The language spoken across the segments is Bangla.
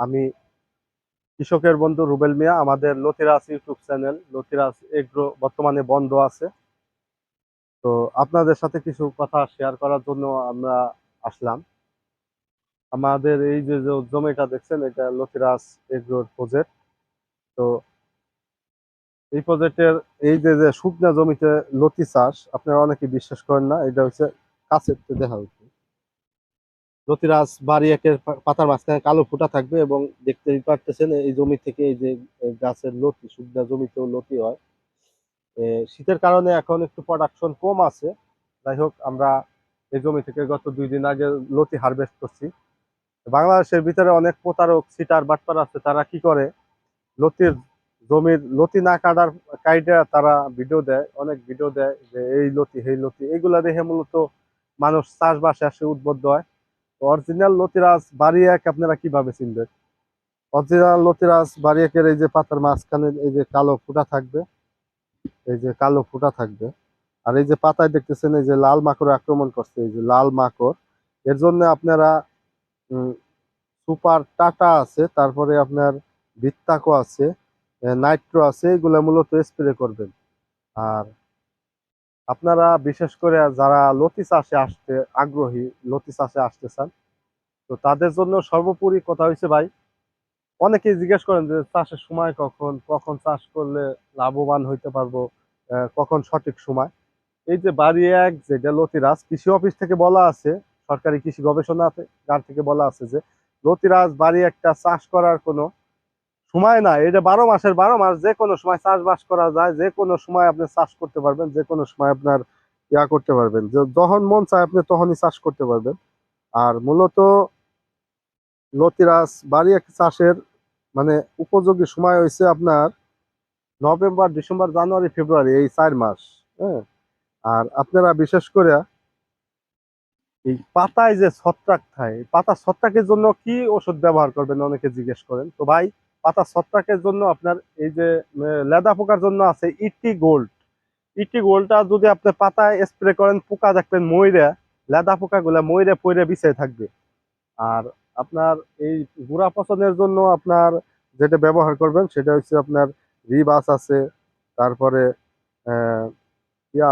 আমি কৃষকের বন্ধু রুবেল মিয়া। আমাদের Latiraj YouTube channel Latiraj agro বর্তমানে বন্ধ আছে। তো আপনাদের সাথে কিছু কথা শেয়ার করার জন্য আমরা আসলাম। আমাদের এই যে যে জমিটা দেখছেন, এটা লতিরাজ এগ্রোর প্রজেক্ট। তো এই প্রজেক্টের এই যে যে শুকনা জমিতে লতি চাষ, আপনারা অনেকে বিশ্বাস করেন না। এটা হচ্ছে কাছের থেকে দেখা হচ্ছে লতিরাজ বাড়ি একের পাতার মাঝখানে কালো ফুটা থাকবে, এবং দেখতেই পারতেছেন এই জমি থেকে এই যে গাছের লতি, শুকনা জমিতেও লতি হয়। শীতের কারণে এখন একটু প্রোডাকশন কম আছে। যাই হোক, আমরা এই জমি থেকে গত 2 দিন আগে লতি হারভেস্ট করছি। বাংলাদেশের ভিতরে অনেক প্রতারক সিটার বাটপার আছে। তারা কি করে, লতির জমির লতি না কাটার কাইটা তারা ভিডিও দেয়, অনেক ভিডিও দেয় যে এই লতি এই লতি, এইগুলা দেখে মূলত মানুষ চাষবাসে আসে উদ্বুদ্ধ হয়। অরিজিনাল লতিরাজ বাড়ি এক আপনারা কিভাবে চিনবেন? অরিজিনাল লতিরাজ বাড়ি একের এই যে পাতার মাঝখানে এই যে কালো ফুটা থাকবে, এই যে কালো ফুটা থাকবে। আর এই যে পাতায় দেখতেছেন এই যে লাল মাকড় আক্রমণ করছে, এই যে লাল মাকড়। এর জন্য আপনারা সুপার টাটা আছে, তারপরে আপনার বিত্তাকো আছে, নাইট্রো আছে, এগুলা মূলত স্প্রে করবেন। আর আপনারা বিশেষ করে যারা লতি চাষে আসতে আগ্রহী, লতি চাষে আসতে চান, তো তাদের জন্য সর্বোপরি কথা হয়েছে ভাই, অনেকেই জিজ্ঞেস করেন যে চাষের সময় কখন, কখন চাষ করলে লাভবান হইতে পারবো, কখন সঠিক সময়। এই যে বাড়ি এক যেটা লতিরাজ কৃষি অফিস থেকে বলা আছে, সরকারি কৃষি গবেষণাগার থেকে বলা আছে যে লতিরাজ বাড়ি একটা চাষ করার কোনো সময় না। এটা 12 মাসের 12 মাস, যে কোনো সময় চাষবাস করা যায়, যে কোনো সময় আপনি চাষ করতে পারবেন, যে কোনো সময় আপনার করতে পারবেন, যখন মন চায় আপনি তখনই চাষ করতে পারবেন। আর মূলত লতিরাজ বাড়ি এক চাষের মানে উপযোগী সময় হয়েছে আপনার নভেম্বর, ডিসেম্বর, জানুয়ারি, ফেব্রুয়ারি, এই 4 মাস। হ্যাঁ। আর আপনারা বিশেষ করে এই পাতায় যে ছত্রাক থাকে, পাতা ছত্রাকের জন্য কি ওষুধ ব্যবহার করবেন অনেকে জিজ্ঞেস করেন। তো ভাই, পাতা ছত্রাকের জন্য আপনার এই যে লেদা পোকার জন্য আছে ইটি গোল্ড। ইটি গোল্ডটা যদি আপনি পাতায় স্প্রে করেন, পোকা দেখবেন মইরা, লেদা পোকা গুলা মইরে পইরে বিছাই থাকবে। আর আপনার এই গুড়া পচনের জন্য আপনার যেটা ব্যবহার করবেন সেটা হচ্ছে আপনার রিবাস আছে, তারপরে আহ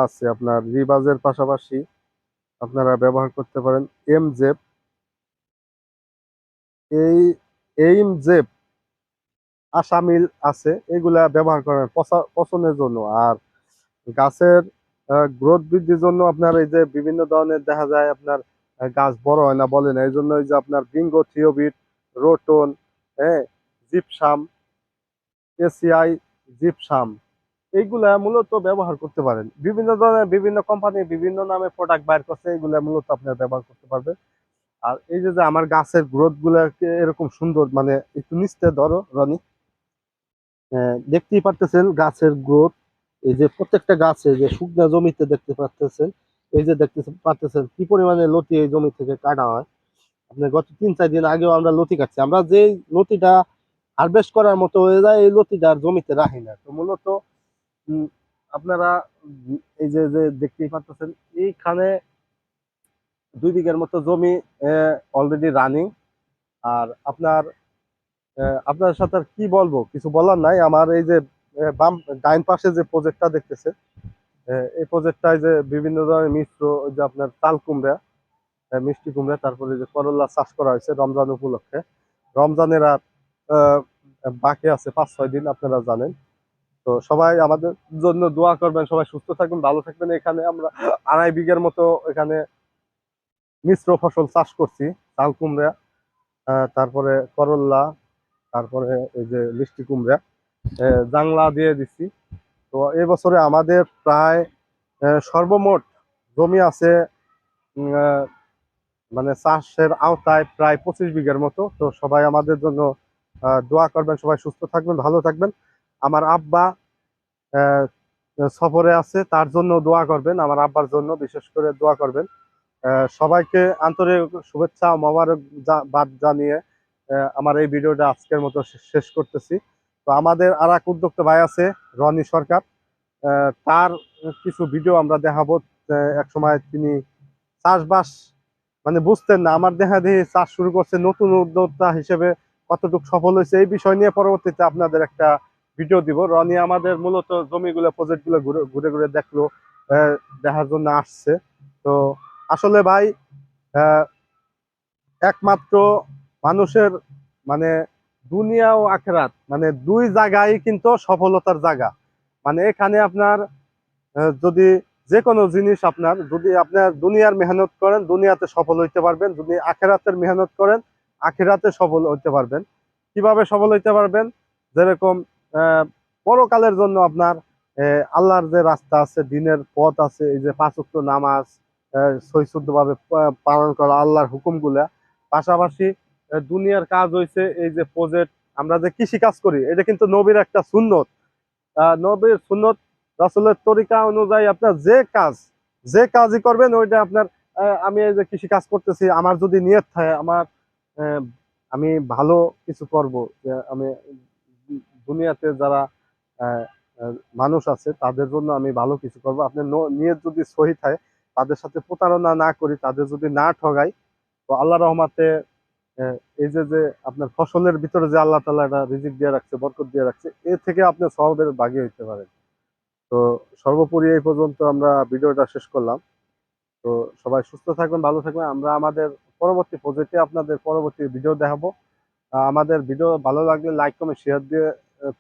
আছে আপনার রিবাজের পাশাপাশি আপনারা ব্যবহার করতে পারেন এমজেপ। এই এইমজেপ, আশামিল আছে, এগুলা ব্যবহার করেন পচনের জন্য। আর গাছের গ্রোথ বৃদ্ধির জন্য আপনার এই যে বিভিন্ন ধরনের দেখা যায় আপনার গাছ বড় হয় না বলে না, এই জন্য এই যে আপনার বিঙ্গো থিওবিট, রোটন, হ্যাঁ, জিপসাম, এসিআই, জিপসাম, এইগুলা মূলত ব্যবহার করতে পারেন। বিভিন্ন ধরনের বিভিন্ন কোম্পানি বিভিন্ন নামে প্রোডাক্ট বাইর করছে, এইগুলা মূলত আপনার ব্যবহার করতে পারবেন। আর এই যে যে আমার গাছের গ্রোথ গুলাকে এরকম সুন্দর, মানে একটু নিচতে ধরো রনি, দেখতেই পারতেছেন গাছের গ্রোথ। এই যে প্রত্যেকটা গাছে যে শুকনা জমিতে দেখতে পারতেছেন, এই যে দেখতে পারতেছেন কি পরিমাণে লতি এই জমি থেকে কাটা হয়। আপনার গত 3-4 দিন আগেও আমরা লতি কাটছি। আমরা যে লতিটা হারভেস্ট করার মতো হয়ে যায়, এই লতিটা আর জমিতে রাখি না। তো মূলত উম, আপনারা এই যে যে দেখতেই পারতেছেন, এইখানে 2 বিঘার মতো জমি অলরেডি রানিং। আর আপনার আপনার সাথে আর কি বলবো, কিছু বলার নাই। আমার এই যে বাম ডাইন পাশে যে প্রজেক্টটা দেখতেছে, এই প্রজেক্টটায় যে বিভিন্ন ধরনের মিশ্র, ওই যে আপনার তাল কুমড়া, মিষ্টি কুমড়া, তারপরে যে করলা চাষ করা হয়েছে রমজান উপলক্ষে। রমজানের আর আহ, বাকি আছে 5-6 দিন, আপনারা জানেন। তো সবাই আমাদের জন্য দোয়া করবেন, সবাই সুস্থ থাকবেন, ভালো থাকবেন। এখানে আমরা 2.5 বিঘার মতো এখানে মিশ্র ফসল চাষ করছি। চাল কুমড়া, তারপরে করল্লা, তারপরে এই যে মিষ্টি কুমড়া, জাংলা দিয়ে দিচ্ছি। তো এবছরে আমাদের প্রায় সর্বমোট জমি আছে মানে চাষের আওতায় প্রায় 25 বিঘার মতো। তো সবাই আমাদের জন্য দোয়া করবেন, সবাই সুস্থ থাকবেন, ভালো থাকবেন। আমার আব্বা আহ, সফরে আছে, তার জন্য দোয়া করবেন, আমার আব্বার জন্য বিশেষ করে দোয়া করবেন। সবাইকে আন্তরিক শুভেচ্ছা ও মোবারকবাদ জানিয়ে আমার এই ভিডিওটা আজকের মতো শেষ করতেছি। তো আমাদের আর এক উদ্যোক্তা ভাই আছে, রনি সরকার, তার কিছু ভিডিও আমরা দেখাবো। এক সময় তিনি চাষবাস মানে বুঝতেন না, আমার দেখা দেখি চাষ শুরু করছে, নতুন উদ্যোক্তা হিসেবে কতটুকু সফল হয়েছে এই বিষয় নিয়ে পরবর্তীতে আপনাদের একটা ভিডিও দিব। রনি আমাদের মূলত জমিগুলো প্রজেক্টগুলো ঘুরে ঘুরে ঘুরে দেখলো, দেখার জন্য আসছে। তো আসলে ভাই আহ, একমাত্র মানুষের মানে দুনিয়া ও আখেরাত মানে দুই জায়গায় কিন্তু সফলতার জায়গা। মানে এখানে আপনার যদি যে কোনো জিনিস আপনার যদি আপনার দুনিয়ার মেহনত করেন দুনিয়াতে সফল হইতে পারবেন, যদি আখেরাতের মেহনত করেন আখেরাতে সফল হইতে পারবেন। কিভাবে সফল হইতে পারবেন? যেরকম আহ, পরকালের জন্য আপনার আল্লাহর যে রাস্তা আছে, দিনের পথ আছে, এই যে পাঁচ ওয়াক্ত নামাজ সহিষ্ণুত ভাবে পালন করা আল্লাহর হুকুমগুলা। পাশাপাশি দুনিয়ার কাজ হইছে এই যে প্রজেক্ট, আমরা যে কৃষি কাজ করি এটা কিন্তু নবীর একটা সুন্নত। নবীর সুন্নত রাসূলের তরিকা অনুযায়ী আপনার যে কাজই করবেন ওইটা আপনার আমি এই যে কৃষি কাজ করতেছি, আমার যদি নিয়ত থাকে আমার আহ, আমি ভালো কিছু করব, যে আমি দুনিয়াতে যারা আহ, মানুষ আছে তাদের জন্য আমি ভালো কিছু করব। আপনার নিয়ত যদি সহি থাকে, তাদের সাথে প্রতারণা না করি, তাদের যদি না ঠগাই, তো আল্লাহ রহমাতে এই যে যে আপনার ফসলের ভিতরে যে আল্লাহ তাআলা একটা রিজিক দিয়ে রাখছে, বরকত দিয়ে রাখছে, এ থেকে আপনি সওয়াবের ভাগী হইতে পারেন। তো সর্বোপরি এই পর্যন্ত আমরা ভিডিওটা শেষ করলাম। তো সবাই সুস্থ থাকবেন, ভালো থাকবেন। আমরা আমাদের পরবর্তী প্রজেক্টে আপনাদের পরবর্তী ভিডিও দেখাবো। আমাদের ভিডিও ভালো লাগলে লাইক কমেন্ট শেয়ার দিয়ে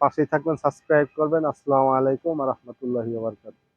পাশেই থাকবেন, সাবস্ক্রাইব করবেন। আসসালামু আলাইকুম ওয়া রাহমাতুল্লাহি ওয়া বারাকাতুহু।